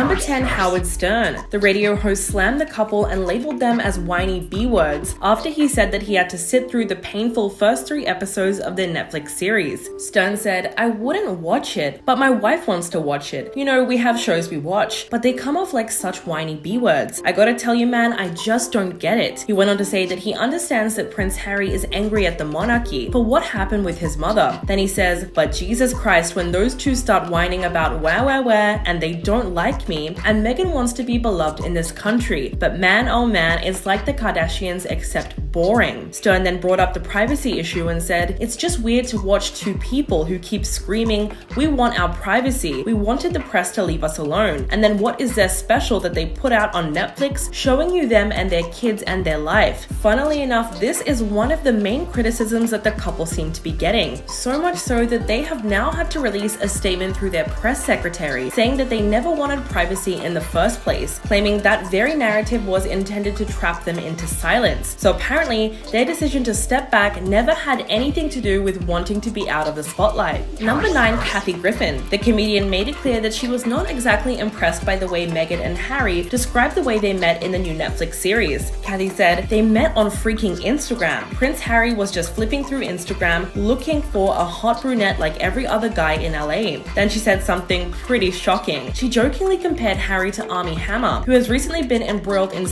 Number 10. Howard Stern. The radio host slammed the couple and labeled them as whiny B-words after he said that he had to sit through the painful first 3 episodes of their Netflix series. Stern said, "I wouldn't watch it, but my wife wants to watch it. You know, we have shows we watch, but they come off like such whiny B-words. I gotta tell you, man, I just don't get it." He went on to say that he understands that Prince Harry is angry at the monarchy for what happened with his mother. Then he says, "But Jesus Christ, when those two start whining about where, and they don't like me, and Meghan wants to be beloved in this country. But man, oh man, it's like the Kardashians except boring." Stern then brought up the privacy issue and said, "It's just weird to watch two people who keep screaming, 'We want our privacy. We wanted the press to leave us alone.' And then what is there special that they put out on Netflix showing you them and their kids and their life?" Funnily enough, this is one of the main criticisms that the couple seem to be getting. So much so that they have now had to release a statement through their press secretary saying that they never wanted privacy in the first place, claiming that very narrative was intended to trap them into silence. So apparently, their decision to step back never had anything to do with wanting to be out of the spotlight. Number 9. Kathy Griffin. The comedian made it clear that she was not exactly impressed by the way Meghan and Harry described the way they met in the new Netflix series. Kathy said, "They met on freaking Instagram. Prince Harry was just flipping through Instagram looking for a hot brunette like every other guy in LA." Then she said something pretty shocking. She jokingly compared Harry to Armie Hammer, who has recently been embroiled in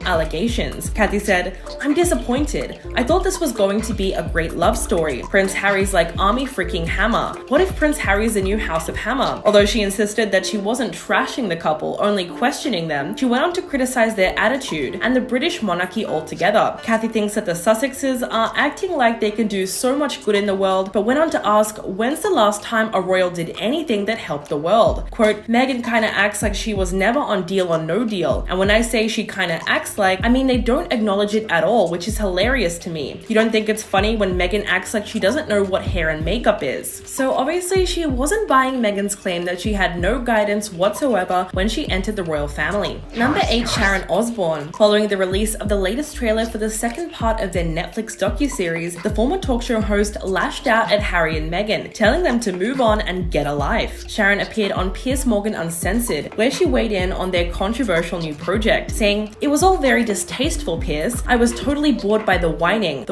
allegations. Kathy said, "I'm disappointed. I thought this was going to be a great love story. Prince Harry's like Armie freaking Hammer. What if Prince Harry's the new House of Hammer?" Although she insisted that she wasn't trashing the couple, only questioning them, she went on to criticize their attitude and the British monarchy altogether. Kathy thinks that the Sussexes are acting like they can do so much good in the world, but went on to ask, when's the last time a royal did anything that helped the world? Quote, "Meghan kinda acts like she was never on Deal or No Deal. And when I say she kinda acts like, I mean they don't acknowledge it at all, which is hilarious to me. You don't think it's funny when Meghan acts like she doesn't know what hair and makeup is?" So obviously she wasn't buying Meghan's claim that she had no guidance whatsoever when she entered the royal family. Number 8. Sharon Osbourne. Following the release of the latest trailer for the second part of their Netflix docuseries, the former talk show host lashed out at Harry and Meghan, telling them to move on and get a life. Sharon appeared on Piers Morgan Uncensored, where she weighed in on their controversial new project, saying, "It was all very distasteful, Piers. I was totally bored by the whining.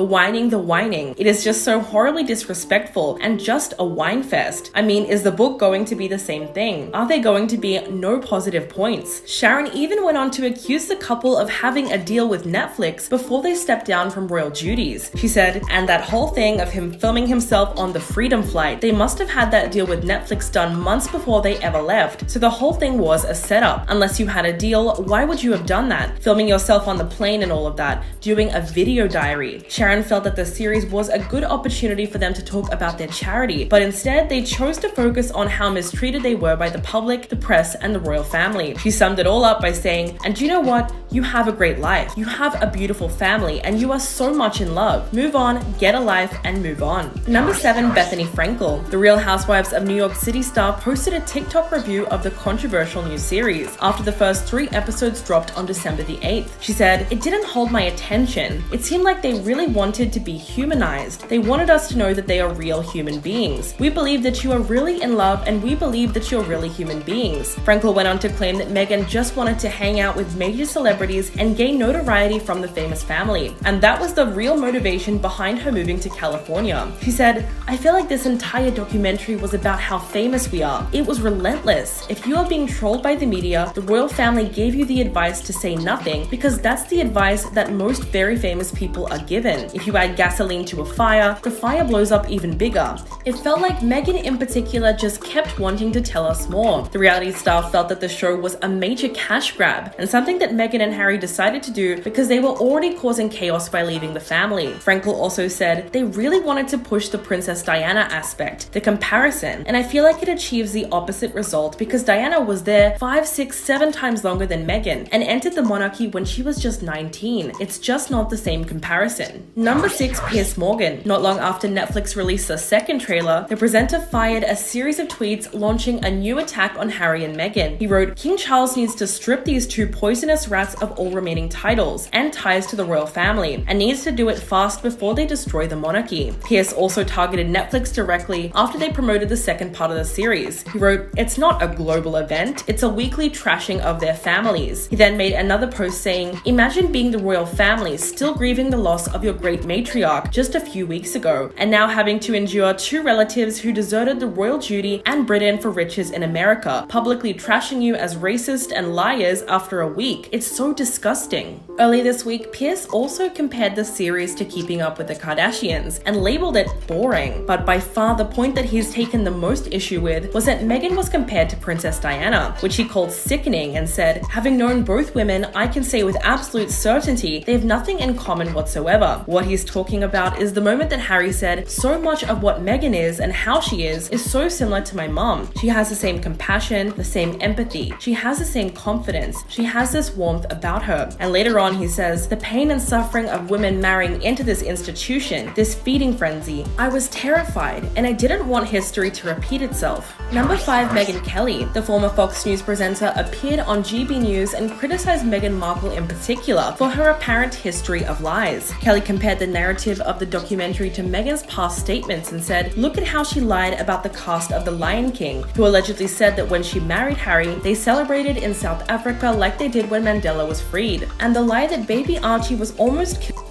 It is just so horribly disrespectful and just a whine fest. I mean, is the book going to be the same thing? Are there going to be no positive points?" Sharon even went on to accuse the couple of having a deal with Netflix before they stepped down from royal duties. She said, "And that whole thing of him filming himself on the Freedom Flight, they must have had that deal with Netflix done months before they ever left. So the whole thing was a setup. Unless you had a deal, why would you have done that? Filming yourself on the plane and all of that, doing a video diary." Sharon felt that the series was a good opportunity for them to talk about their charity, but instead they chose to focus on how mistreated they were by the public, the press, and the royal family. She summed it all up by saying, "And do you know what? You have a great life. You have a beautiful family, and you are so much in love. Move on, get a life, and move on." Number 7. Bethany Frankel. The Real Housewives of New York City star posted a TikTok review of the controversial new series after the first 3 episodes dropped on December the 8th. She said, "It didn't hold my attention. It seemed like they really wanted to be humanized. They wanted us to know that they are real human beings. We believe that you are really in love, and we believe that you're really human beings." Frankel went on to claim that Meghan just wanted to hang out with major celebrities and gain notoriety from the famous family, and that was the real motivation behind her moving to California. She said, "I feel like this entire documentary was about how famous we are. It was relentless. If you are being trolled by the media, the royal family gave you the advice to say nothing because that's the advice that most very famous people are given. If you add gasoline to a fire, the fire blows up even bigger." It felt like Meghan in particular just kept wanting to tell us more. The reality star felt that the show was a major cash grab and something that Meghan and Harry decided to do because they were already causing chaos by leaving the family. Frankel also said they really wanted to push the Princess Diana aspect, the comparison, and I feel like it achieves the opposite result because Diana was there 5, 6, 7 times longer than Meghan and entered the monarchy when she was just 19. It's just not the same comparison. Number 6, Piers Morgan. Not long after Netflix released the second trailer, the presenter fired a series of tweets launching a new attack on Harry and Meghan. He wrote, "King Charles needs to strip these two poisonous rats of all remaining titles and ties to the royal family, and needs to do it fast before they destroy the monarchy." Piers also targeted Netflix directly after they promoted the second part of the series. He wrote, "It's not a global event, it's a weekly trashing of their families." He then made another post saying, "Imagine being the royal family, still grieving the loss of your great matriarch just a few weeks ago, and now having to endure two relatives who deserted the royal duty and Britain for riches in America, publicly trashing you as racist and liars after a week. It's so disgusting." Earlier this week, Piers also compared the series to Keeping Up with the Kardashians and labeled it boring. But by far the point that he's taken the most issue with was that Meghan was compared to Princess Diana, which he called sickening and said, "Having known both women, I can say with absolute certainty they have nothing in common whatsoever." What he's talking about is the moment that Harry said, "So much of what Meghan is and how she is so similar to my mom. She has the same compassion, the same empathy. She has the same confidence. She has this warmth about her." And later on he says, "The pain and suffering of women marrying into this institution, this feeding frenzy, I was terrified and I didn't want history to repeat itself." Number 5, Megyn Kelly. The former Fox News presenter appeared on GB News and criticized Meghan Markle in particular for her apparent history of lies. Kelly compared the narrative of the documentary to Meghan's past statements and said, "Look at how she lied about the cast of The Lion King, who allegedly said that when she married Harry, they celebrated in South Africa like they did when Mandela was freed. And the lie that baby Archie was almost killed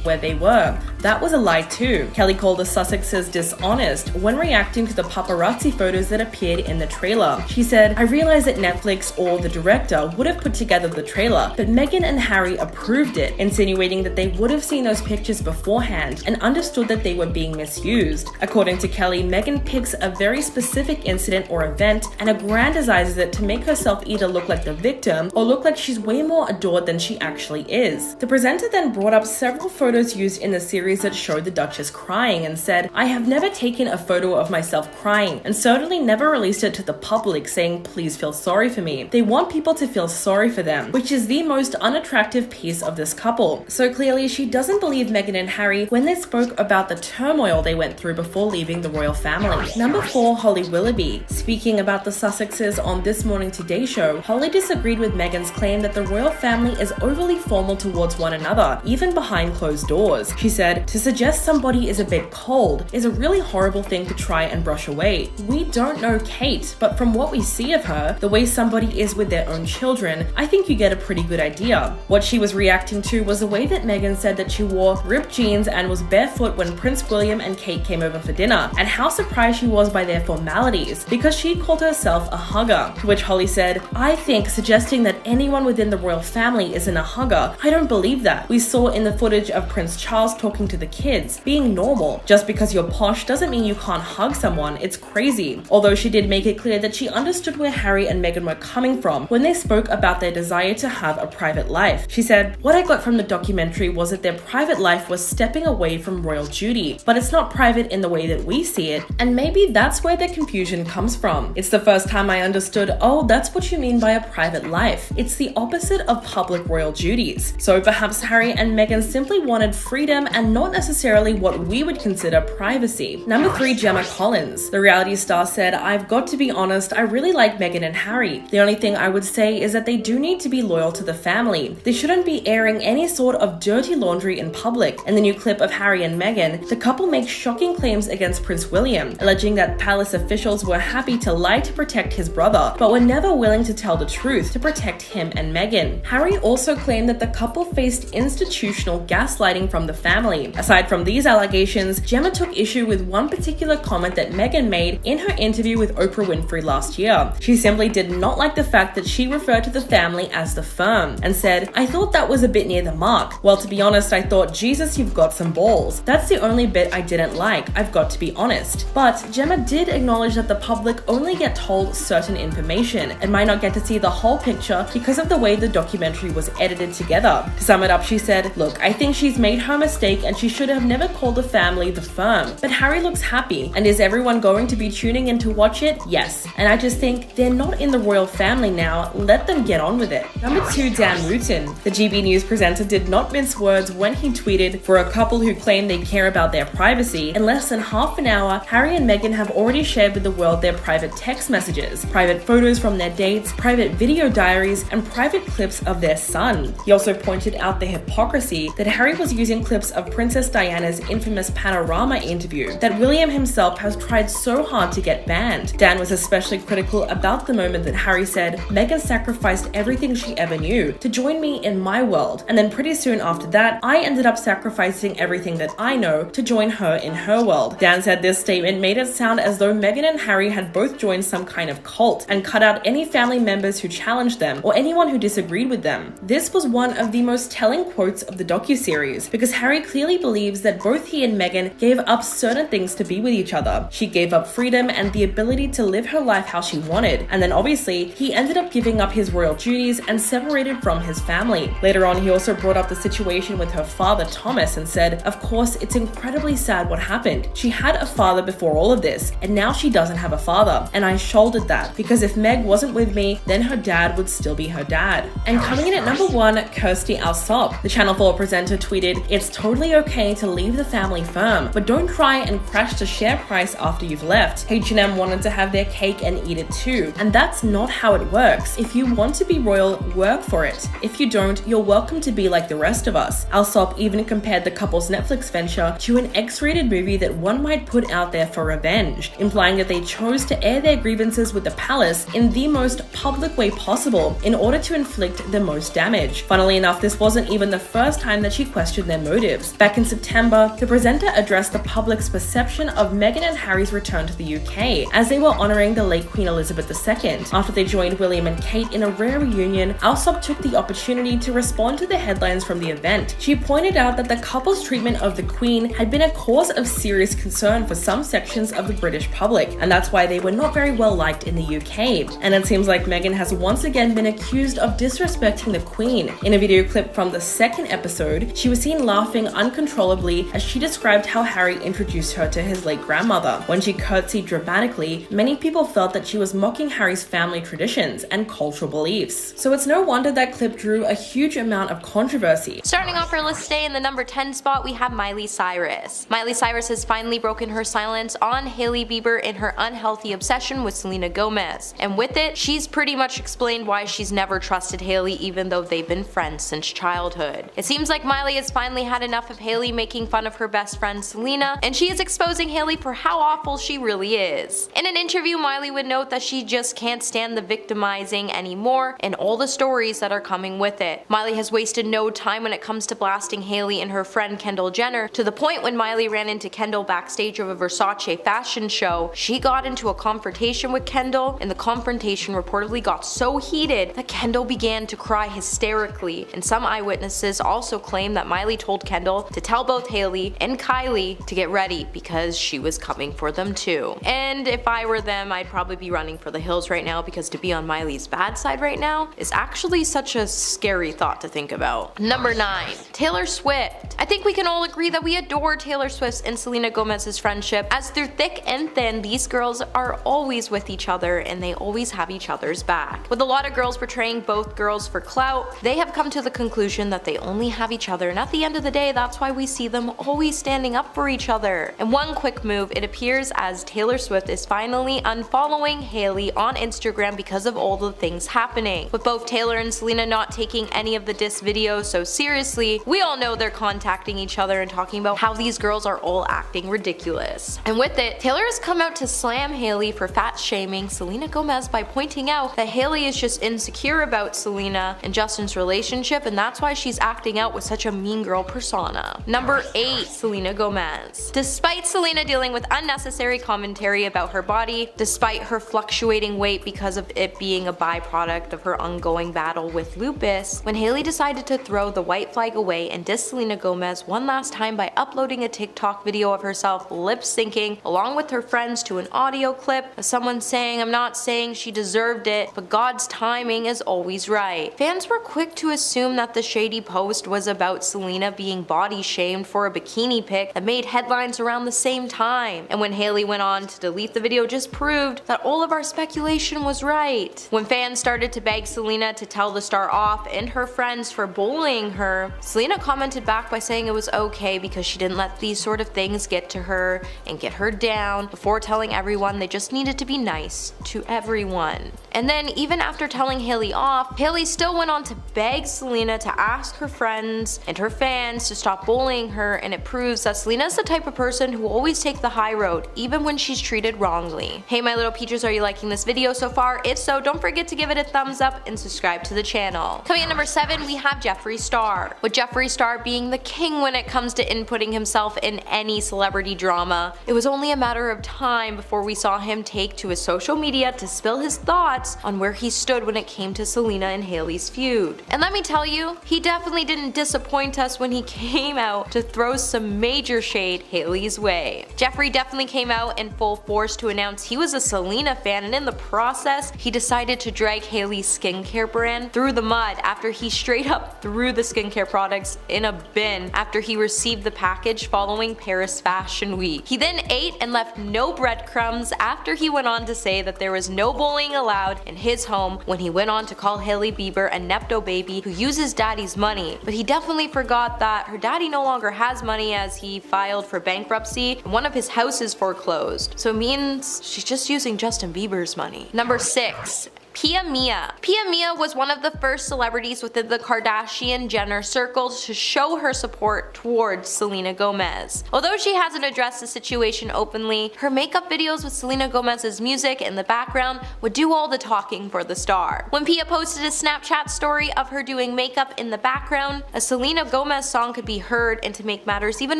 where they were. That was a lie too." Kelly called the Sussexes dishonest when reacting to the paparazzi photos that appeared in the trailer. She said, "I realize that Netflix or the director would have put together the trailer, but Meghan and Harry approved it," insinuating that they would have seen those pictures beforehand and understood that they were being misused. According to Kelly, Meghan picks a very specific incident or event and aggrandizes it to make herself either look like the victim or look like she's way more adored than she actually is. The presenter then brought up several photos used in the series that showed the Duchess crying and said, "I have never taken a photo of myself crying and certainly never released it to the public saying, 'Please feel sorry for me.' They want people to feel sorry for them, which is the most unattractive piece of this couple." So clearly she doesn't believe Meghan and Harry when they spoke about the turmoil they went through before leaving the royal family. Number 4, Holly Willoughby. Speaking about the Sussexes on This Morning Today show, Holly disagreed with Meghan's claim that the royal family is overly formal towards one another, even behind closed doors. She said, "To suggest somebody is a bit cold is a really horrible thing to try and brush away. We don't know Kate, but from what we see of her, the way somebody is with their own children, I think you get a pretty good idea." What she was reacting to was the way that Meghan said that she wore ripped jeans and was barefoot when Prince William and Kate came over for dinner, and how surprised she was by their formalities, because she called herself a hugger. To which Holly said, "I think suggesting that anyone within the royal family isn't a hugger, I don't believe that. We saw in the footage of Prince Charles talking to the kids, being normal. Just because you're posh doesn't mean you can't hug someone. It's crazy." Although she did make it clear that she understood where Harry and Meghan were coming from when they spoke about their desire to have a private life. She said, "What I got from the documentary was that their private life was stepping away from royal duty, but it's not private in the way that we see it, and maybe that's where the confusion comes from. It's the first time I understood, oh, that's what you mean by a private life. It's the opposite of public royal duties." So perhaps Harry and Meghan simply wanted freedom and not necessarily what we would consider privacy. Number 3, Gemma Collins. The reality star said, "I've got to be honest, I really like Meghan and Harry. The only thing I would say is that they do need to be loyal to the family. They shouldn't be airing any sort of dirty laundry in public." In the new clip of Harry and Meghan, the couple makes shocking claims against Prince William, alleging that palace officials were happy to lie to protect his brother, but were never willing to tell the truth to protect him and Meghan. Harry also claimed that the couple faced institutional gaslighting from the family. Aside from these allegations, Gemma took issue with one particular comment that Meghan made in her interview with Oprah Winfrey last year. She simply did not like the fact that she referred to the family as the firm and said, "I thought that was a bit near the mark. Well, to be honest, I thought, Jesus, you've got some balls. That's the only bit I didn't like, I've got to be honest." But Gemma did acknowledge that the public only get told certain information and might not get to see the whole picture because of the way the documentary was edited together. To sum it up, she said, "Look, I think she's made her mistake and and she should have never called the family the firm. But Harry looks happy, and is everyone going to be tuning in to watch it? Yes. And I just think they're not in the royal family now, let them get on with it. Number 2, Dan Wooten. The GB News presenter did not mince words when he tweeted, "For a couple who claim they care about their privacy, in less than half an hour, Harry and Meghan have already shared with the world their private text messages, private photos from their dates, private video diaries, and private clips of their son." He also pointed out the hypocrisy that Harry was using clips of Princess Diana's infamous Panorama interview that William himself has tried so hard to get banned. Dan was especially critical about the moment that Harry said, "Meghan sacrificed everything she ever knew to join me in my world, and then pretty soon after that, I ended up sacrificing everything that I know to join her in her world." Dan said this statement made it sound as though Meghan and Harry had both joined some kind of cult and cut out any family members who challenged them or anyone who disagreed with them. This was one of the most telling quotes of the docuseries, because Harry clearly believes that both he and Meghan gave up certain things to be with each other. She gave up freedom and the ability to live her life how she wanted, and then obviously he ended up giving up his royal duties and separated from his family. Later on, he also brought up the situation with her father Thomas and said, "Of course, it's incredibly sad what happened. She had a father before all of this, and now she doesn't have a father, and I shouldered that, because if Meg wasn't with me, then her dad would still be her dad." And coming in at number 1, Kirsty Alsop. The Channel 4 presenter tweeted, "It's totally okay to leave the family firm, but don't try and crash the share price after you've left. H&M wanted to have their cake and eat it too, and that's not how it works. If you want to be royal, work for it. If you don't, you're welcome to be like the rest of us." Alsop even compared the couple's Netflix venture to an X-rated movie that one might put out there for revenge, implying that they chose to air their grievances with the palace in the most public way possible in order to inflict the most damage. Funnily enough, this wasn't even the first time that she questioned their motives. Back in September, the presenter addressed the public's perception of Meghan and Harry's return to the UK, as they were honoring the late Queen Elizabeth II. After they joined William and Kate in a rare reunion, Alsop took the opportunity to respond to the headlines from the event. She pointed out that the couple's treatment of the Queen had been a cause of serious concern for some sections of the British public, and that's why they were not very well liked in the UK. And it seems like Meghan has once again been accused of disrespecting the Queen. In a video clip from the second episode, she was seen laughing uncontrollably as she described how Harry introduced her to his late grandmother. When she curtsied dramatically, many people felt that she was mocking Harry's family traditions and cultural beliefs. So it's no wonder that clip drew a huge amount of controversy. Starting off our list today in the number 10 spot, we have Miley Cyrus. Miley Cyrus has finally broken her silence on Hailey Bieber in her unhealthy obsession with Selena Gomez. And with it, she's pretty much explained why she's never trusted Hailey even though they've been friends since childhood. It seems like Miley has finally had enough of Hailey making fun of her best friend Selena, and she is exposing Hailey for how awful she really is. In an interview, Miley would note that she just can't stand the victimizing anymore and all the stories that are coming with it. Miley has wasted no time when it comes to blasting Hailey and her friend Kendall Jenner, to the point when Miley ran into Kendall backstage of a Versace fashion show, she got into a confrontation with Kendall, and the confrontation reportedly got so heated that Kendall began to cry hysterically, and some eyewitnesses also claim that Miley told Kendall to tell both Hailey and Kylie to get ready because she was coming for them too. And if I were them, I'd probably be running for the hills right now, because to be on Miley's bad side right now is actually such a scary thought to think about. Number 9. Taylor Swift. I think we can all agree that we adore Taylor Swift's and Selena Gomez's friendship, as through thick and thin, these girls are always with each other and they always have each other's back. With a lot of girls portraying both girls for clout, they have come to the conclusion that they only have each other, and at the end of the day, that's why we see them always standing up for each other. And one quick move, it appears as Taylor Swift is finally unfollowing Hailey on Instagram because of all the things happening. With both Taylor and Selena not taking any of the diss videos so seriously, we all know they're contacting each other and talking about how these girls are all acting ridiculous. And with it, Taylor has come out to slam Hailey for fat shaming Selena Gomez by pointing out that Hailey is just insecure about Selena and Justin's relationship, and that's why she's acting out with such a mean girl persona. Number 8. Selena Gomez. Despite Selena dealing with unnecessary commentary about her body, despite her fluctuating weight because of it being a byproduct of her ongoing battle with lupus, when Hailey decided to throw the white flag away and diss Selena Gomez one last time by uploading a TikTok video of herself lip syncing along with her friends to an audio clip of someone saying, "I'm not saying she deserved it, but God's timing is always right." Fans were quick to assume that the shady post was about Selena being body shamed for a bikini pic that made headlines around the same time. And when Hailey went on to delete the video, just proved that all of our speculation was right. When fans started to beg Selena to tell the star off and her friends for bullying her, Selena commented back by saying it was okay because she didn't let these sort of things get to her and get her down, before telling everyone they just needed to be nice to everyone. And then even after telling Hailey off, Hailey still went on to beg Selena to ask her friends and her fans to stop bullying her, and it proves that Selena is the type of person who will always take the high road even when she's treated wrongly. Hey my little peaches, are you liking this video so far? If so, don't forget to give it a thumbs up and subscribe to the channel. Coming at number 7, we have Jeffree Star. With Jeffree Star being the king when it comes to inputting himself in any celebrity drama, it was only a matter of time before we saw him take to his social media to spill his thoughts on where he stood when it came to Selena and Hailey's feud. And let me tell you, he definitely didn't disappoint us when he came out to throw some major shade Hailey's way. Jeffree definitely came out in full force to announce he was a Selena fan, and in the process, he decided to drag Hailey's skincare brand through the mud after he straight up threw the skincare products in a bin after he received the package following Paris Fashion Week. He then ate and left no breadcrumbs after he went on to say that there was no bullying allowed in his home when he went on to call Hailey Bieber a nepto baby who uses daddy's money. But he definitely forgot that her daddy no longer has money as he filed for bankruptcy and one of his houses foreclosed. So it means she's just using Justin Bieber's money. Number 6. Pia Mia. Pia Mia was one of the first celebrities within the Kardashian-Jenner circle to show her support towards Selena Gomez. Although she hasn't addressed the situation openly, her makeup videos with Selena Gomez's music in the background would do all the talking for the star. When Pia posted a Snapchat story of her doing makeup in the background, a Selena Gomez song could be heard, and to make matters even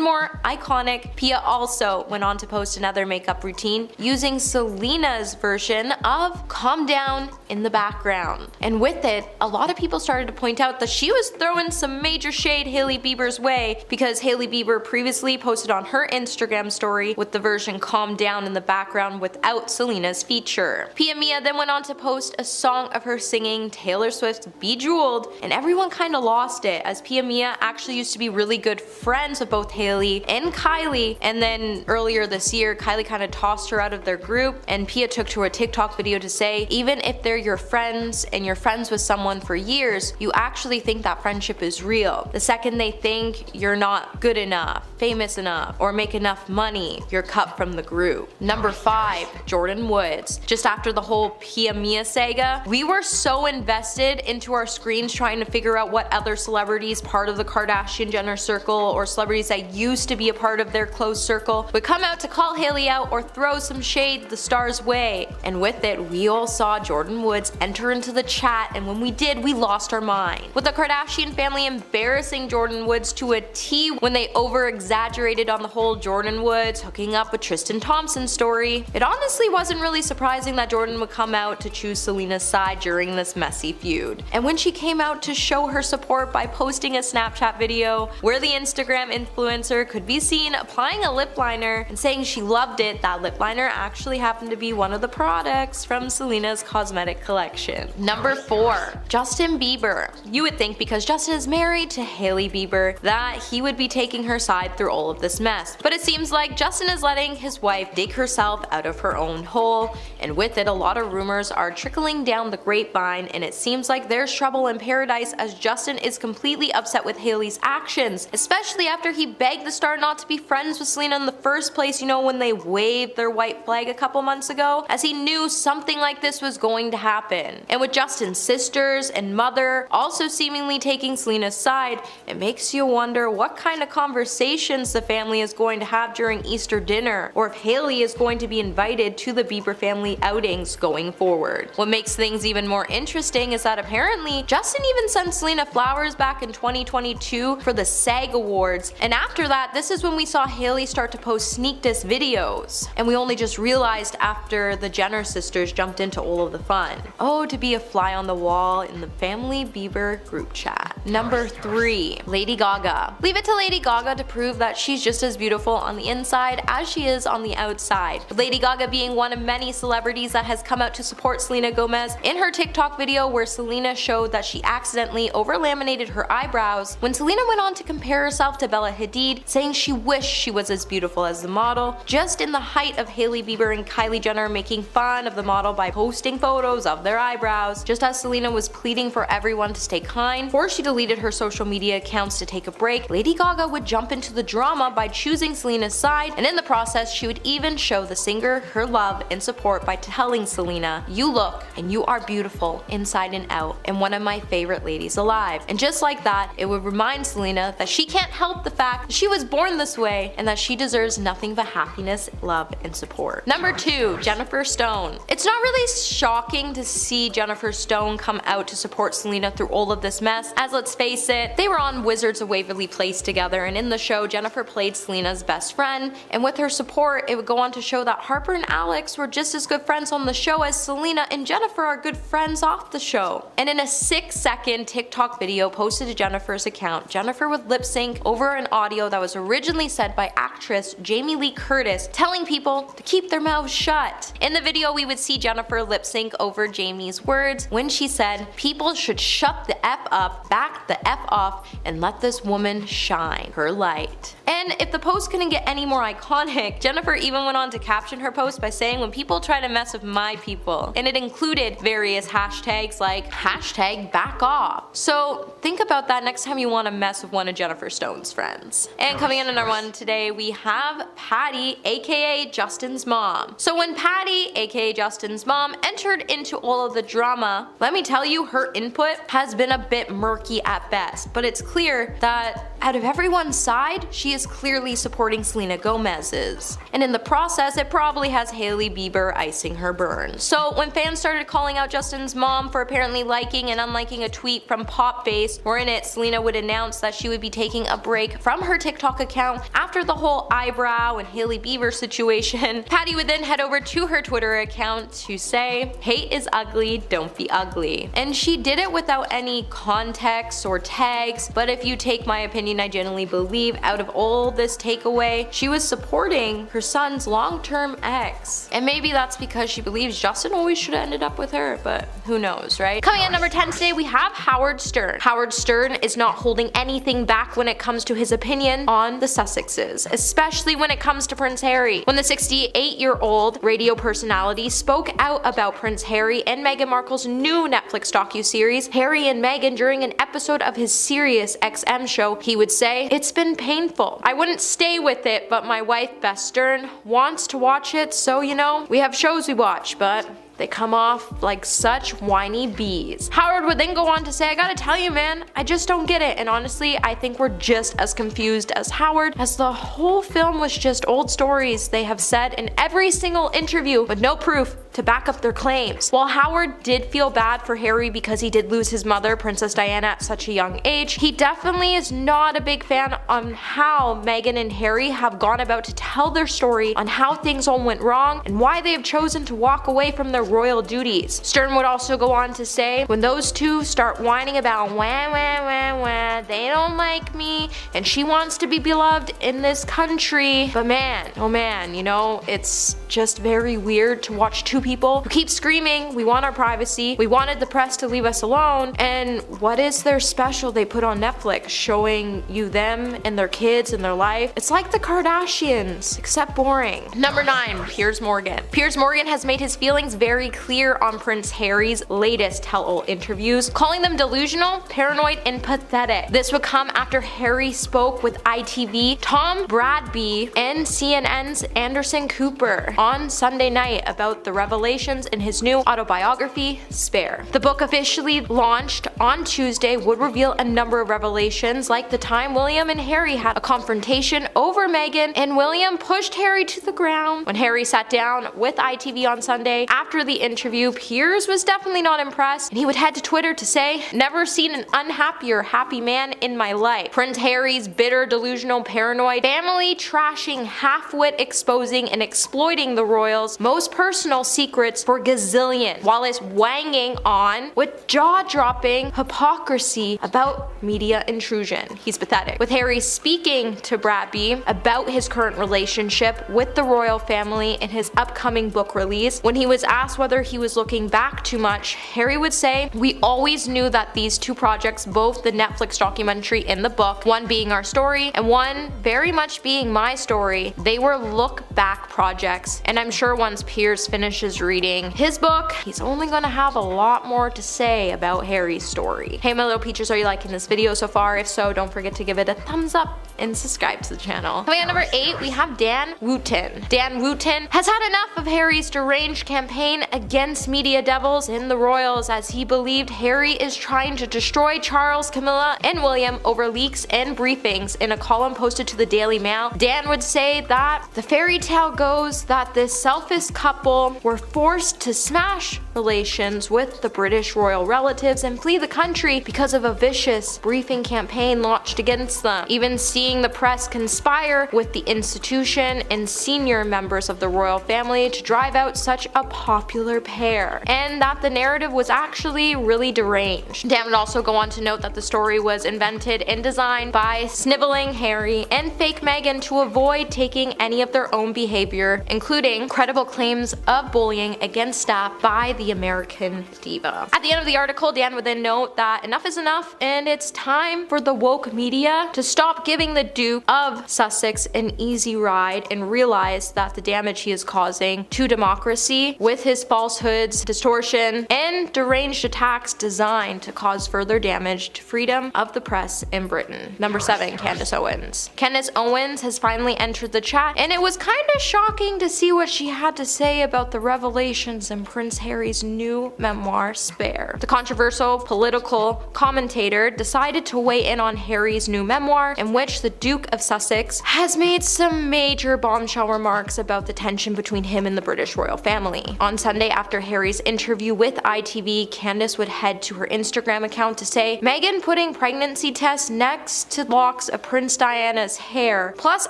more iconic, Pia also went on to post another makeup routine using Selena's version of Calm Down in the background. And with it, a lot of people started to point out that she was throwing some major shade Hailey Bieber's way, because Hailey Bieber previously posted on her Instagram story with the version Calm Down in the background without Selena's feature. Pia Mia then went on to post a song of her singing Taylor Swift's Bejeweled, and everyone kinda lost it, as Pia Mia actually used to be really good friends with both Hailey and Kylie, and then earlier this year Kylie kinda tossed her out of their group, and Pia took to her TikTok video to say even if they're your friends and you're friends with someone for years, you actually think that friendship is real. The second they think you're not good enough, famous enough, or make enough money, you're cut from the group. Number 5. Jordyn Woods. Just after the whole Pia Mia saga, we were so invested into our screens trying to figure out what other celebrities part of the Kardashian-Jenner circle or celebrities that used to be a part of their close circle would come out to call Hailey out or throw some shade the star's way. And with it, we all saw Jordyn Woods enter into the chat, and when we did, we lost our mind. With the Kardashian family embarrassing Jordyn Woods to a T when they over-exaggerated on the whole Jordyn Woods hooking up with Tristan Thompson story, it honestly wasn't really surprising that Jordyn would come out to choose Selena's side during this messy feud. And when she came out to show her support by posting a Snapchat video where the Instagram influencer could be seen applying a lip liner and saying she loved it, that lip liner actually happened to be one of the products from Selena's cosmetic collection. Number 4. Justin Bieber. You would think because Justin is married to Hailey Bieber that he would be taking her side through all of this mess, but it seems like Justin is letting his wife dig herself out of her own hole, and with it a lot of rumors are trickling down the grapevine, and it seems like there's trouble in paradise as Justin is completely upset with Hailey's actions, especially after he begged the star not to be friends with Selena in the first place, you know, when they waved their white flag a couple months ago, as he knew something like this was going to happen. And with Justin's sisters and mother also seemingly taking Selena's side, it makes you wonder what kind of conversations the family is going to have during Easter dinner, or if Hailey is going to be invited to the Bieber family outings going forward. What makes things even more interesting is that apparently Justin even sent Selena flowers back in 2022 for the SAG Awards, and after that, this is when we saw Hailey start to post sneak diss videos, and we only just realized after the Jenner sisters jumped into all of the fun. 1. Oh, to be a fly on the wall in the family Bieber group chat. Number 3. Lady Gaga. Leave it to Lady Gaga to prove that she's just as beautiful on the inside as she is on the outside. Lady Gaga being one of many celebrities that has come out to support Selena Gomez in her TikTok video where Selena showed that she accidentally over-laminated her eyebrows when Selena went on to compare herself to Bella Hadid, saying she wished she was as beautiful as the model, just in the height of Hailey Bieber and Kylie Jenner making fun of the model by posting photos of their eyebrows. Just as Selena was pleading for everyone to stay kind before she deleted her social media accounts to take a break, Lady Gaga would jump into the drama by choosing Selena's side, and in the process she would even show the singer her love and support by telling Selena, "You look and you are beautiful inside and out, and one of my favorite ladies alive." And just like that, it would remind Selena that she can't help the fact that she was born this way and that she deserves nothing but happiness, love, and support. Number 2. Jennifer Stone. It's not really shocking to see Jennifer Stone come out to support Selena through all of this mess, as let's face it, they were on Wizards of Waverly Place together, and in the show Jennifer played Selena's best friend, and with her support it would go on to show that Harper and Alex were just as good friends on the show as Selena and Jennifer are good friends off the show. And in a 6-second TikTok video posted to Jennifer's account, Jennifer would lip sync over an audio that was originally said by actress Jamie Lee Curtis telling people to keep their mouths shut. In the video we would see Jennifer lip sync over Jamie's words when she said, "People should shut the F up, back the F off, and let this woman shine her light." And if the post couldn't get any more iconic, Jennifer even went on to caption her post by saying, "When people try to mess with my people," and it included various hashtags like hashtag back off. So think about that next time you want to mess with one of Jennifer Stone's friends. And coming in at number 1 today, we have Patty, aka Justin's mom. So when Patty, aka Justin's mom, entered into all of the drama, let me tell you, her input has been a bit murky at best, but it's clear that out of everyone's side, she is clearly supporting Selena Gomez's. And in the process, it probably has Hailey Bieber icing her burn. So when fans started calling out Justin's mom for apparently liking and unliking a tweet from Popface, where in it Selena would announce that she would be taking a break from her TikTok account after the whole eyebrow and Hailey Bieber situation, Patty would then head over to her Twitter account to say, "Hate is ugly, don't be ugly." And she did it without any context or tags, but if you take my opinion, I genuinely believe out of all this takeaway, she was supporting her son's long-term ex. And maybe that's because she believes Justin always should have ended up with her, but who knows, right? Coming at number 10 today, we have Howard Stern. Howard Stern is not holding anything back when it comes to his opinion on the Sussexes, especially when it comes to Prince Harry. When the 68-year-old radio personality spoke out about Prince Harry and Meghan Markle's new Netflix docuseries, Harry and Meghan, during an episode of his Sirius XM show, he would say, "It's been painful. I wouldn't stay with it, but my wife, Beth Stern, wants to watch it, so you know, we have shows we watch, but they come off like such whiny bees." Howard would then go on to say, "I gotta tell you, man, I just don't get it, and honestly, I think we're just as confused as Howard, as the whole film was just old stories they have said in every single interview with no proof to back up their claims." While Howard did feel bad for Harry because he did lose his mother, Princess Diana, at such a young age, he definitely is not a big fan on how Meghan and Harry have gone about to tell their story on how things all went wrong and why they have chosen to walk away from their royal duties. Stern would also go on to say, "When those two start whining about wah wah wah wah, they don't like me, and she wants to be beloved in this country, but man, oh man, you know, it's just very weird to watch two people who keep screaming, we want our privacy, we wanted the press to leave us alone, and what is their special they put on Netflix showing you them and their kids and their life? It's like the Kardashians, except boring." Number 9, Piers Morgan. Piers Morgan has made his feelings very clear on Prince Harry's latest tell-all interviews, calling them delusional, paranoid, and pathetic. This would come after Harry spoke with ITV, Tom Bradby, and CNN's Anderson Cooper on Sunday night about the revelations in his new autobiography, Spare. The book, officially launched on Tuesday, would reveal a number of revelations, like the time William and Harry had a confrontation over Meghan, and William pushed Harry to the ground. When Harry sat down with ITV on Sunday after the interview, Piers was definitely not impressed, and he would head to Twitter to say, "Never seen an unhappier happy man in my life." Prince Harry's bitter, delusional, paranoid, family trashing, half-wit exposing and exploiting the royals' most personal secrets for gazillions, while it's wanging on with jaw-dropping hypocrisy about media intrusion. He's pathetic. With Harry speaking to Bradby about his current relationship with the royal family in his upcoming book release, when he was asked whether he was looking back too much, Harry would say, "We always knew that these two projects, both the Netflix documentary and the book, one being our story and one very much being my story, they were look-back projects, and I'm sure once Piers finishes reading his book, he's only gonna have a lot more to say about Harry's story." Hey my little peaches, are you liking this video so far? If so, don't forget to give it a thumbs up and subscribe to the channel. Coming at number 8, we have Dan Wooten. Dan Wooten has had enough of Harry's deranged campaign against media devils in the royals, as he believed Harry is trying to destroy Charles, Camilla, and William over leaks and briefings. In a column posted to the Daily Mail, Dan would say that the fairy tale goes that this selfish couple were forced to smash relations with the British royal relatives and flee the country because of a vicious briefing campaign launched against them, even seeing the press conspire with the institution and senior members of the royal family to drive out such a popular pair, and that the narrative was actually really deranged. Dan would also go on to note that the story was invented and designed by sniveling Harry and fake Meghan to avoid taking any of their own behavior, including credible claims of bullying against staff by the American diva. At the end of the article, Dan would then note that enough is enough and it's time for the woke media to stop giving the Duke of Sussex an easy ride and realize that the damage he is causing to democracy with his falsehoods, distortion, and deranged attacks designed to cause further damage to freedom of the press in Britain. Number 7, Candace Owens. Candace Owens has finally entered the chat, and it was kinda shocking to see what she had to say about the revelations in Prince Harry's new memoir, Spare. The controversial political commentator decided to weigh in on Harry's new memoir, in which the Duke of Sussex has made some major bombshell remarks about the tension between him and the British royal family. On Sunday, after Harry's interview with ITV, Candace would head to her Instagram account to say, "Meghan putting pregnancy tests next to locks of Prince Diana's hair, plus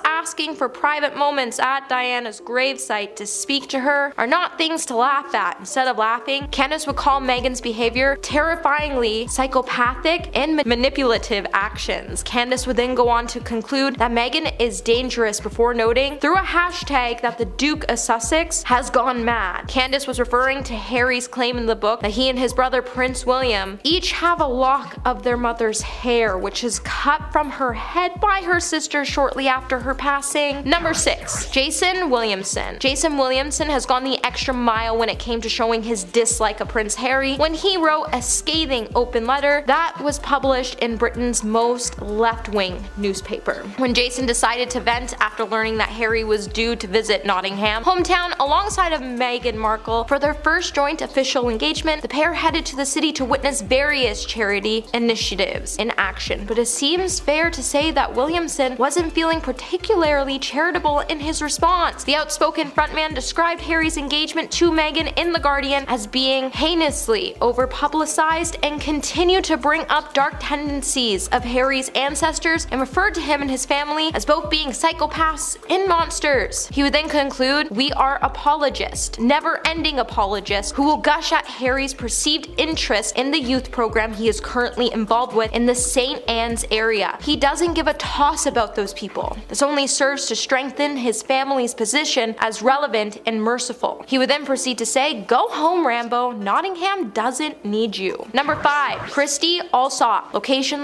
asking for private moments at Diana's gravesite to speak to her, are not things to laugh at." Instead of laughing, Candace would call Meghan's behavior terrifyingly psychopathic and manipulative actions. Candace would then go on to conclude that Meghan is dangerous before noting through a hashtag that the Duke of Sussex has gone mad. Candace was referring to Harry's claim in the book that he and his brother Prince William each have a lock of their mother's hair, which is cut from her head by her sister shortly after her passing. Number 6, Jason Williamson. Jason Williamson has gone the extra mile when it came to showing his dislike of Prince Harry when he wrote a scathing open letter that was published in Britain's most left-wing newspaper. When Jason decided to vent after learning that Harry was due to visit Nottingham, hometown, alongside of Meghan Markle for their first joint official engagement, the pair headed to the city to witness various charity initiatives in action. But it seems fair to say that Williamson wasn't feeling particularly charitable in his response. The outspoken frontman described Harry's engagement to Meghan in The Guardian as being heinously over-publicized and continued to bring up dark tendencies of Harry's ancestors, and referred to him and his family as both being psychopaths and monsters. He would then conclude, "We are apologists, never-ending apologists, who will gush at Harry's perceived interest in the youth program he is currently involved with in the St. Anne's area. He doesn't give a toss about those people. This only serves to strengthen his family's position as relevant and merciful." He would then proceed to say, "Go home, Rambo. Nottingham doesn't need you." Number 5, Christy Allsop. Location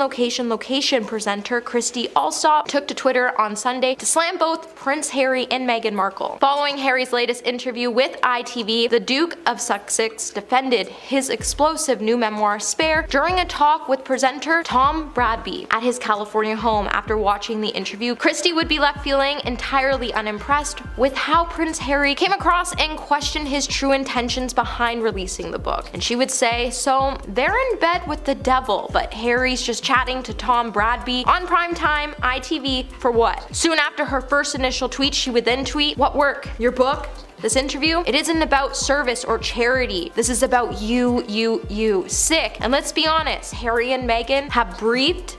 presenter Christy Allsop took to Twitter on Sunday to slam both Prince Harry and Meghan Markle. Following Harry's latest interview with ITV, the Duke of Sussex defended his explosive new memoir, Spare, during a talk with presenter Tom Bradby at his California home. After watching the interview, Christy would be left feeling entirely unimpressed with how Prince Harry came across and questioned his true intentions behind releasing the book. And she would say, "So they're in bed with the devil, but Harry's just chatting to Tom Bradby on primetime ITV for what?" Soon after her first initial tweet, she would then tweet, "What work? Your book? This interview? It isn't about service or charity. This is about you. Sick." And let's be honest, Harry and Meghan have briefed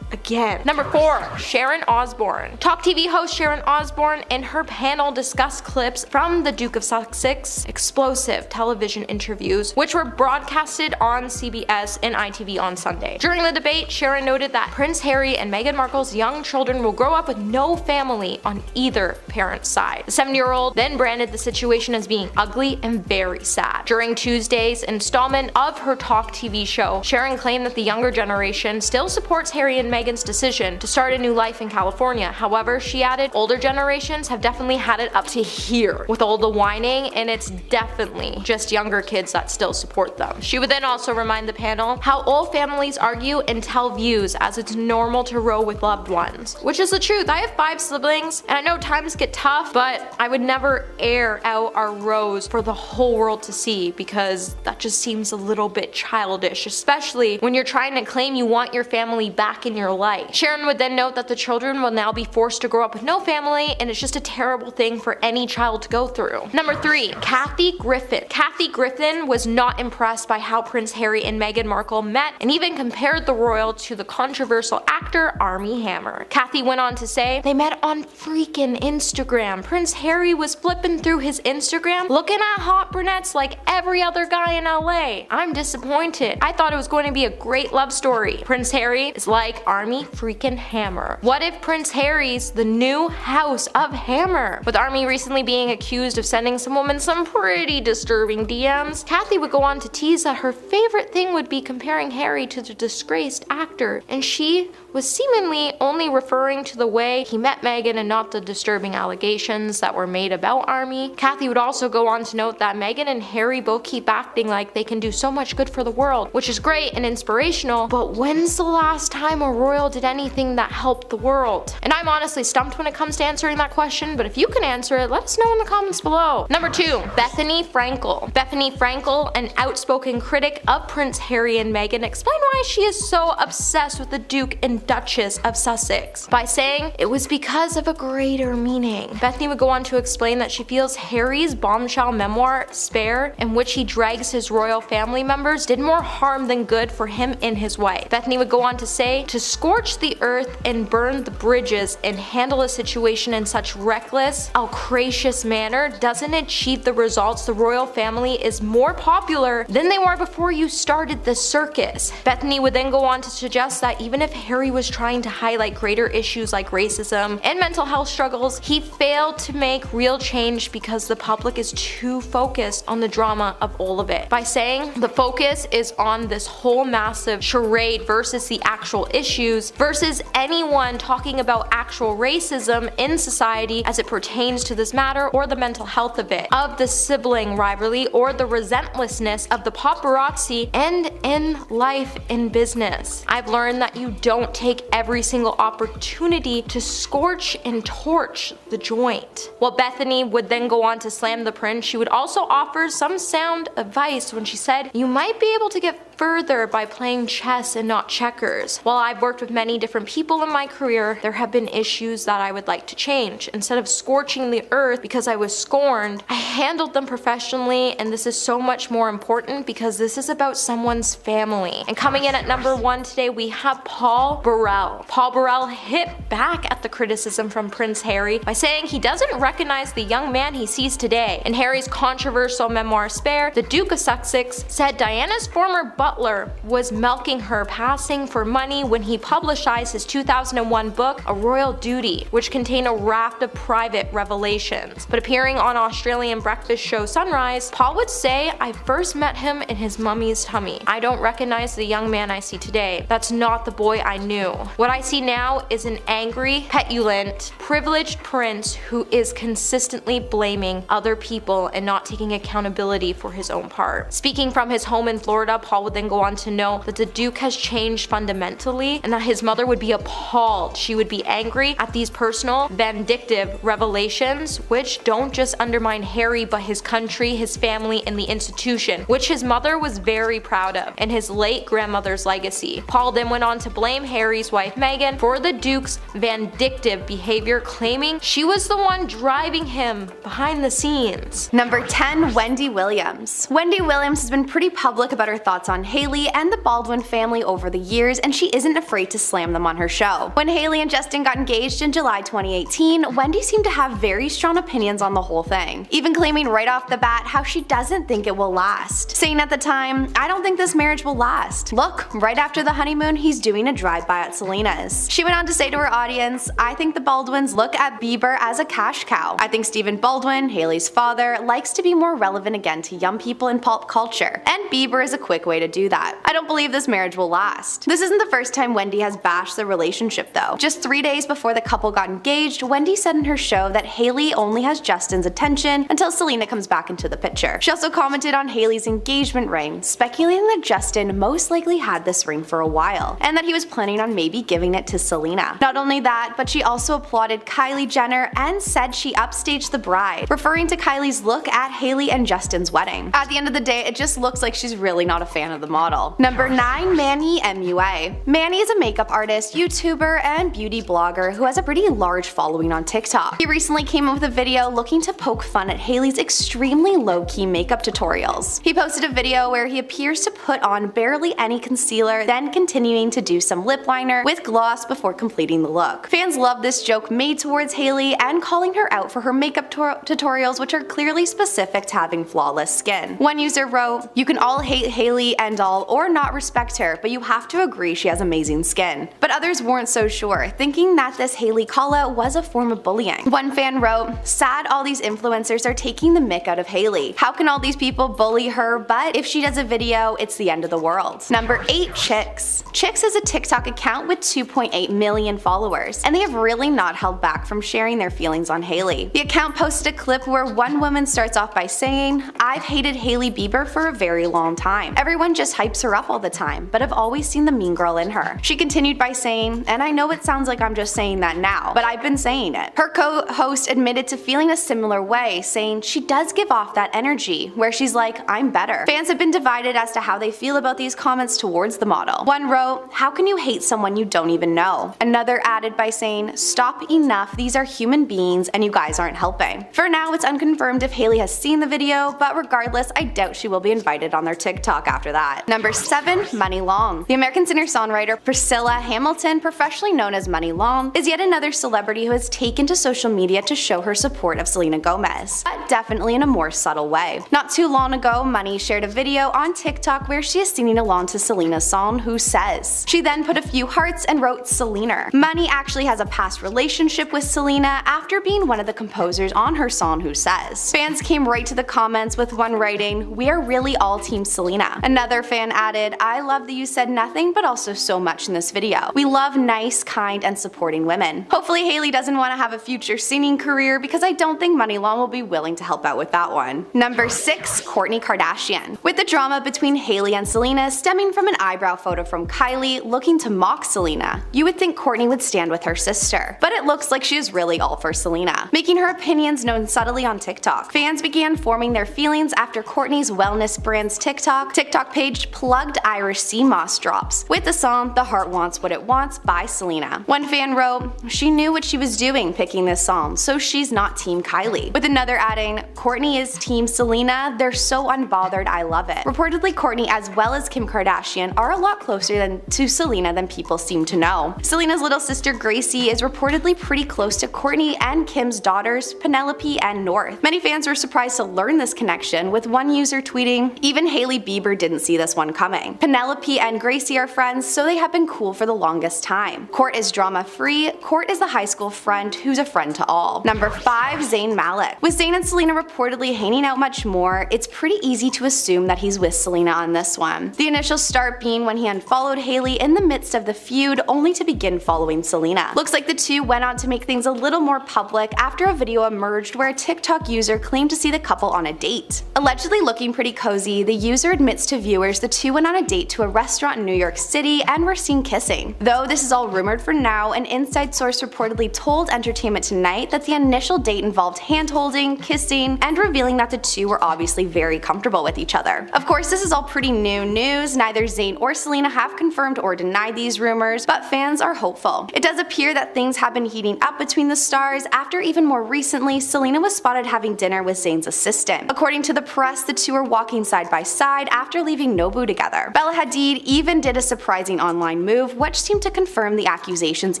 again. Number 4, Sharon Osbourne. Talk TV host Sharon Osbourne and her panel discussed clips from the Duke of Sussex explosive television interviews, which were broadcasted on CBS and ITV on Sunday. During the debate, Sharon noted that Prince Harry and Meghan Markle's young children will grow up with no family on either parent's side. The 7-year-old then branded the situation as being ugly and very sad. During Tuesday's installment of her Talk TV show, Sharon claimed that the younger generation still supports Harry and Meghan's decision to start a new life in California. However, she added, older generations have definitely had it up to here with all the whining, and it's definitely just younger kids that still support them. She would then also remind the panel how all families argue and tell views as it's normal to row with loved ones, which is the truth. I have 5 siblings, and I know times get tough, but I would never air out our rows for the whole world to see because that just seems a little bit childish, especially when you're trying to claim you want your family back in your life. Sharon would then note that the children will now be forced to grow up with no family, and it's just a terrible thing for any child to go through. Number 3, Kathy Griffin. Kathy Griffin was not impressed by how Prince Harry and Meghan Markle met and even compared the royal to the controversial actor Armie Hammer. Kathy went on to say, they met on freaking Instagram. Prince Harry was flipping through his Instagram looking at hot brunettes like every other guy in LA. I'm disappointed. I thought it was going to be a great love story. Prince Harry is like Armie freaking Hammer. What if Prince Harry's the new House of Hammer? With Armie recently being accused of sending some woman some pretty disturbing DMs, Kathy would go on to tease that her favorite thing would be comparing Harry to the disgraced actor, and she was seemingly only referring to the way he met Meghan and not the disturbing allegations that were made about Armie. Kathy would also go on to note that Meghan and Harry both keep acting like they can do so much good for the world, which is great and inspirational, but when's the last time a royal did anything that helped the world? And I'm honestly stumped when it comes to answering that question, but if you can answer it, let us know in the comments below. Number 2, Bethany Frankel. Bethany Frankel, an outspoken critic of Prince Harry and Meghan, explained why she is so obsessed with the Duke and Duchess of Sussex by saying it was because of a greater meaning. Bethany would go on to explain that she feels Harry's bombshell memoir, Spare, in which he drags his royal family members, did more harm than good for him and his wife. Bethany would go on to say, to scorch the earth and burn the bridges and handle a situation in such reckless, outrageous manner doesn't achieve the results. The royal family is more popular than they were before you started the circus. Bethany would then go on to suggest that even if Harry was trying to highlight greater issues like racism and mental health struggles, he failed to make real change because the public is too focused on the drama of all of it. By saying the focus is on this whole massive charade versus the actual issues, versus anyone talking about actual racism in society as it pertains to this matter, or the mental health of it, of the sibling rivalry, or the relentlessness of the paparazzi, and in life in business. I've learned that you don't take every single opportunity to scorch and torch the joint. While Bethany would then go on to slam the prince, she would also offer some sound advice when she said, you might be able to get further by playing chess and not checkers. While I've worked with many different people in my career, there have been issues that I would like to change. Instead of scorching the earth because I was scorned, I handled them professionally, and this is so much more important because this is about someone's family. And coming in at number 1 today, we have Paul Burrell. Paul Burrell hit back at the criticism from Prince Harry by saying he doesn't recognize the young man he sees today. In Harry's controversial memoir Spare, the Duke of Sussex said Diana's former butler was milking her, passing for money when he publicized his 2001 book, A Royal Duty, which contained a raft of private revelations. But appearing on Australian breakfast show Sunrise, Paul would say, I first met him in his mummy's tummy. I don't recognize the young man I see today. That's not the boy I knew. What I see now is an angry, petulant, privileged prince who is consistently blaming other people and not taking accountability for his own part. Speaking from his home in Florida, Paul would then go on to know that the Duke has changed fundamentally and that his mother would be appalled. She would be angry at these personal, vindictive revelations, which don't just undermine Harry but his country, his family, and the institution, which his mother was very proud of, and his late grandmother's legacy. Paul then went on to blame Harry's wife Meghan for the Duke's vindictive behavior, claiming she was the one driving him behind the scenes. Number 10, Wendy Williams. Wendy Williams has been pretty public about her thoughts on Hailey and the Baldwin family over the years, and she isn't afraid to slam them on her show. When Hailey and Justin got engaged in July 2018, Wendy seemed to have very strong opinions on the whole thing, even claiming right off the bat how she doesn't think it will last, saying at the time, "I don't think this marriage will last. Look, right after the honeymoon, he's doing a drive-by at Selena's." She went on to say to her audience, "I think the Baldwins look at Bieber as a cash cow. I think Stephen Baldwin, Hailey's father, likes to be more relevant again to young people in pop culture, and Bieber is a quick way to do that. I don't believe this marriage will last." This isn't the first time Wendy has bashed the relationship though. Just 3 days before the couple got engaged, Wendy said in her show that Hailey only has Justin's attention until Selena comes back into the picture. She also commented on Hailey's engagement ring, speculating that Justin most likely had this ring for a while, and that he was planning on maybe giving it to Selena. Not only that, but she also applauded Kylie Jenner and said she upstaged the bride, referring to Kylie's look at Hailey and Justin's wedding. At the end of the day, it just looks like she's really not a fan of the model. Number 9. Manny MUA. Manny is a makeup artist, YouTuber, and beauty blogger who has a pretty large following on TikTok. He recently came up with a video looking to poke fun at Hailey's extremely low-key makeup tutorials. He posted a video where he appears to put on barely any concealer, then continuing to do some lip liner with gloss before completing the look. Fans love this joke made towards Hailey and calling her out for her makeup tutorials, which are clearly specific to having flawless skin. One user wrote, "You can all hate Hailey and all or not respect her, but you have to agree she has amazing skin." But others weren't so sure, thinking that this Hailey call-out was a form of bullying. One fan wrote, "Sad all these influencers are taking the mick out of Hailey. How can all these people bully her, but if she does a video, it's the end of the world." Number 8. Chicks. Chicks is a TikTok account with 2.8 million followers, and they have really not held back from sharing their feelings on Hailey. The account posted a clip where one woman starts off by saying, "I've hated Hailey Bieber for a very long time. Everyone just hypes her up all the time, but I've always seen the mean girl in her." She continued by saying, "And I know it sounds like I'm just saying that now, but I've been saying it." Her co-host admitted to feeling a similar way, saying she does give off that energy, where she's like, "I'm better." Fans have been divided as to how they feel about these comments towards the model. One wrote, "How can you hate someone you don't even know?" Another added by saying, "Stop, enough, these are human beings and you guys aren't helping." For now, it's unconfirmed if Hailey has seen the video, but regardless, I doubt she will be invited on their TikTok after that. Number 7. Money Long. The American singer-songwriter Priscilla Hamilton, professionally known as Money Long, is yet another celebrity who has taken to social media to show her support of Selena Gomez, but definitely in a more subtle way. Not too long ago, Money shared a video on TikTok where she is singing along to Selena's song Who Says. She then put a few hearts and wrote Selena. Money actually has a past relationship with Selena after being one of the composers on her song Who Says. Fans came right to the comments with one writing, "We are really all team Selena." Another fan added, "I love that you said nothing but also so much in this video. We love nice, kind, and supporting women." Hopefully Hailey doesn't want to have a future singing career, because I don't think Money Long will be willing to help out with that one. Number 6. Kourtney Kardashian. With the drama between Hailey and Selena stemming from an eyebrow photo from Kylie looking to mock Selena, you would think Kourtney would stand with her sister, but it looks like she is really all for Selena, making her opinions known subtly on TikTok. Fans began forming their feelings after Kourtney's wellness brand's TikTok page plugged Irish sea moss drops with the song The Heart Wants What It Wants by Selena. One fan wrote, "She knew what she was doing picking this song, so she's not team Kylie," with another adding, "Kourtney is team Selena, they're so unbothered, I love it." Reportedly, Kourtney as well as Kim Kardashian are a lot closer to Selena than people seem to know. Selena's little sister Gracie is reportedly pretty close to Kourtney and Kim's daughters Penelope and North. Many fans were surprised to learn this connection, with one user tweeting, "Even Hailey Bieber didn't see this one coming. Penelope and Gracie are friends, so they have been cool for the longest time. Kourt is drama-free. Kourt is the high school friend who's a friend to all." Number 5. Zayn Malik. With Zayn and Selena reportedly hanging out much more, it's pretty easy to assume that he's with Selena on this one. The initial start being when he unfollowed Hailey in the midst of the feud, only to begin following Selena. Looks like the two went on to make things a little more public after a video emerged where a TikTok user claimed to see the couple on a date. Allegedly looking pretty cozy, the user admits to viewers the two went on a date to a restaurant in New York City and were seen kissing. Though this is all rumored for now, an inside source reportedly told Entertainment Tonight that the initial date involved hand-holding, kissing, and revealing that the two were obviously very comfortable with each other. Of course, this is all pretty new news. Neither Zayn or Selena have confirmed or denied these rumors, but fans are hopeful. It does appear that things have been heating up between the stars after even more recently, Selena was spotted having dinner with Zayn's assistant. According to the press, the two are walking side by side after leaving Nobu together. Bella Hadid even did a surprising online move which seemed to confirm the accusations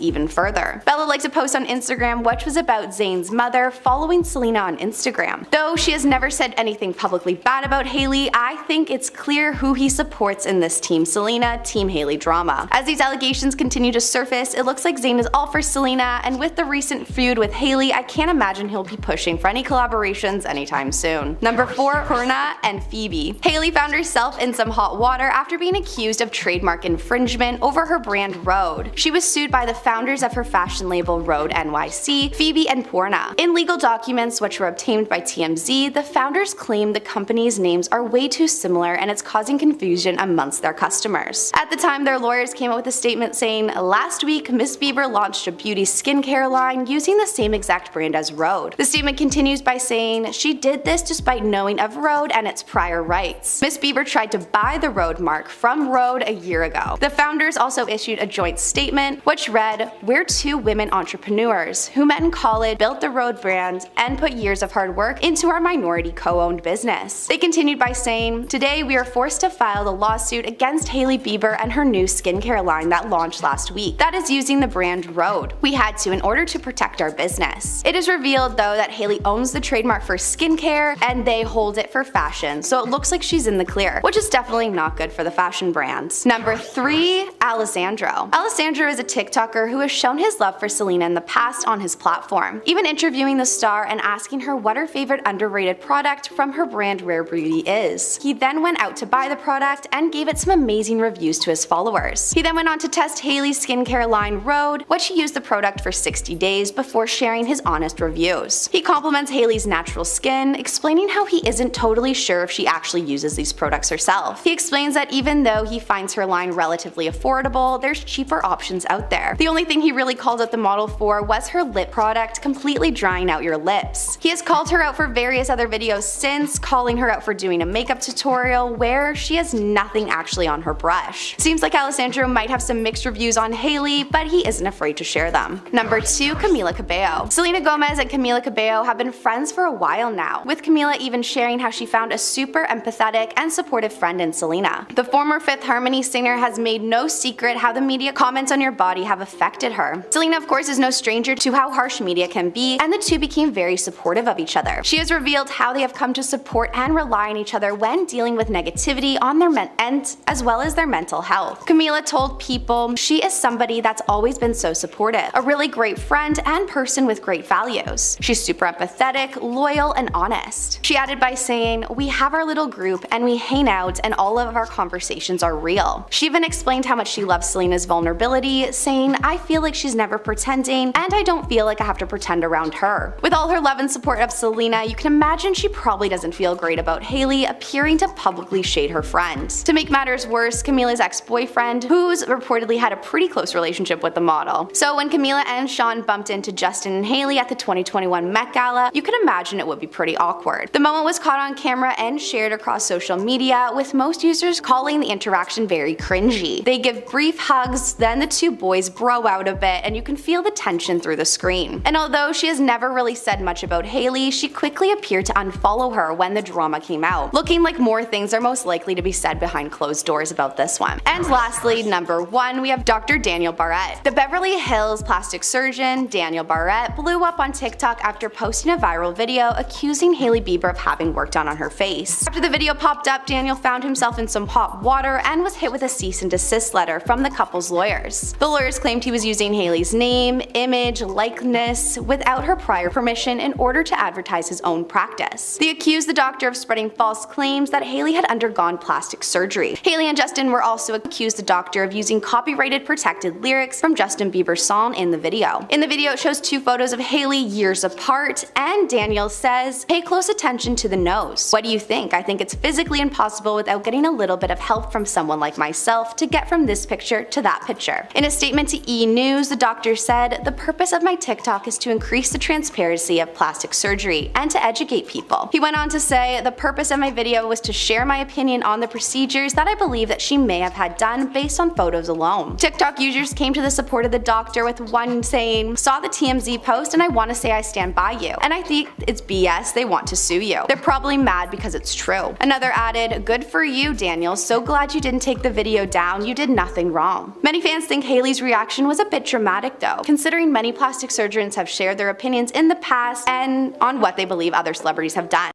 even further. Bella liked to post on Instagram which was about Zayn's mother following Selena on Instagram. Though she has never said anything publicly bad about Hailey, I think it's clear who he supports in this Team Selena, Team Hailey drama. As these allegations continue to surface, it looks like Zayn is all for Selena, and with the recent feud with Hailey, I can't imagine he'll be pushing for any collaborations anytime soon. Number 4. Purna and Phoebe. Hailey found herself in some hot water after being accused of trademark infringement over her brand Rhode. She was sued by the founders of her fashion label Rhode NYC, Phoebe and Purna. In legal documents which were obtained by TMZ, the founders claim the company's names are way too similar and it's causing confusion amongst their customers. At the time, their lawyers came out with a statement saying, "Last week, Miss Bieber launched a beauty skincare line using the same exact brand as Rhode." The statement continues by saying, "She did this despite knowing of Rhode and its prior rights. Miss Bieber tried to buy the Rhode mark from Rhode a year ago." The founders also issued a joint statement which read, "We're two women entrepreneurs who met in college, built the Rhode brand, and put years of hard work into our minority co-owned business." They continued by saying, "Today we are forced to file the lawsuit against Hailey Bieber and her new skincare line that launched last week that is using the brand Rhode. We had to in order to protect our business." It is revealed though that Hailey owns the trademark for skincare and they hold it for fashion, so it looks like she's in the clear, which is definitely not good for the fashion brands. Number 3. Alessandro. Alessandro is a TikToker who has shown his love for Selena in the past on his platform, even interviewing the star and asking her what her favorite underrated product from her brand Rare Beauty is. He then went out to buy the product and gave it some amazing reviews to his followers. He then went on to test Hailey's skincare line Rhode, which he used the product for 60 days before sharing his honest reviews. He compliments Hailey's natural skin, explaining how he isn't totally sure if she actually uses these products herself. He explains that even though he finds her line relatively affordable, there's cheaper options out there. The only thing he really called out the model for was her lip product completely drying out your lips. He has called her out for various other videos since, calling her out for doing a makeup tutorial where she has nothing actually on her brush. Seems like Alessandro might have some mixed reviews on Hailey, but he isn't afraid to share them. Number 2. Camila Cabello. Selena Gomez and Camila Cabello have been friends for a while now, with Camila even sharing how she found a super empathetic and supportive friend in Selena. The former Fifth Harmony singer has made no secret how the media comments on your body have affected her. Selena of course is no stranger to how harsh media can be, and the two became very supportive of each other. She has revealed how they have come to support and rely on each other when dealing with negativity on their end as well as their mental health. Camila told People, "She is somebody that's always been so supportive, a really great friend and person with great values. She's super empathetic, loyal, and honest." She added by saying, "We have our little group and we hang out and all of our conversations are real." She even explained how much she loves Selena's vulnerability, saying, "I feel like she's never pretending and I don't feel like I have to pretend around her." With all her love and support of Selena, you can imagine she probably doesn't feel great about Hailey appearing to publicly shade her friend. To make matters worse, Camila's ex-boyfriend, who's reportedly had a pretty close relationship with the model. So when Camila and Sean bumped into Justin and Hailey at the 2021 Met Gala, you can imagine it would be pretty awkward. The moment was caught on camera and shared across social media, with most users calling the interaction very cringy. They give brief hugs, then the two boys bro out a bit, and you can feel the tension through the screen. And although she has never really said much about Hailey, she quickly appeared to unfollow her when the drama came out, looking like more things are most likely to be said behind closed doors about this one. And lastly, number 1, we have Dr. Daniel Barrett. The Beverly Hills plastic surgeon Daniel Barrett blew up on TikTok after posting a viral video accusing Hailey Bieber of having work done on her face. After the video popped up, Daniel found himself in some hot water and was hit with a cease and desist letter from the couple's lawyers. The lawyers claimed he was using Hailey's name, image, likeness without her prior permission in order to advertise his own practice. They accused the doctor of spreading false claims that Hailey had undergone plastic surgery. Hailey and Justin were also accused the doctor of using copyrighted protected lyrics from Justin Bieber's song in the video. In the video, it shows two photos of Hailey years apart, and Daniel says, "Pay close attention to the nose. What do you think? I think it's physically impossible without getting a little bit of help from someone like myself to get from this picture to that picture." In a statement to E! News, the doctor said, "The purpose of my TikTok is to increase the transparency of plastic surgery and to educate people." He went on to say, "The purpose of my video was to share my opinion on the procedures that I believe that she may have had done based on photos alone." TikTok users came to the support of the doctor, with one saying, "Saw the TMZ post and I want to say I stand by you. And I think it's BS, they want to sue you. They're probably mad because it's true." Another added, "Good for you, Daniel. So glad you didn't take the video down. You did nothing wrong. Many fans think Hailey's reaction was a bit dramatic though, considering many plastic surgeons have shared their opinions in the past and on what they believe other celebrities have done.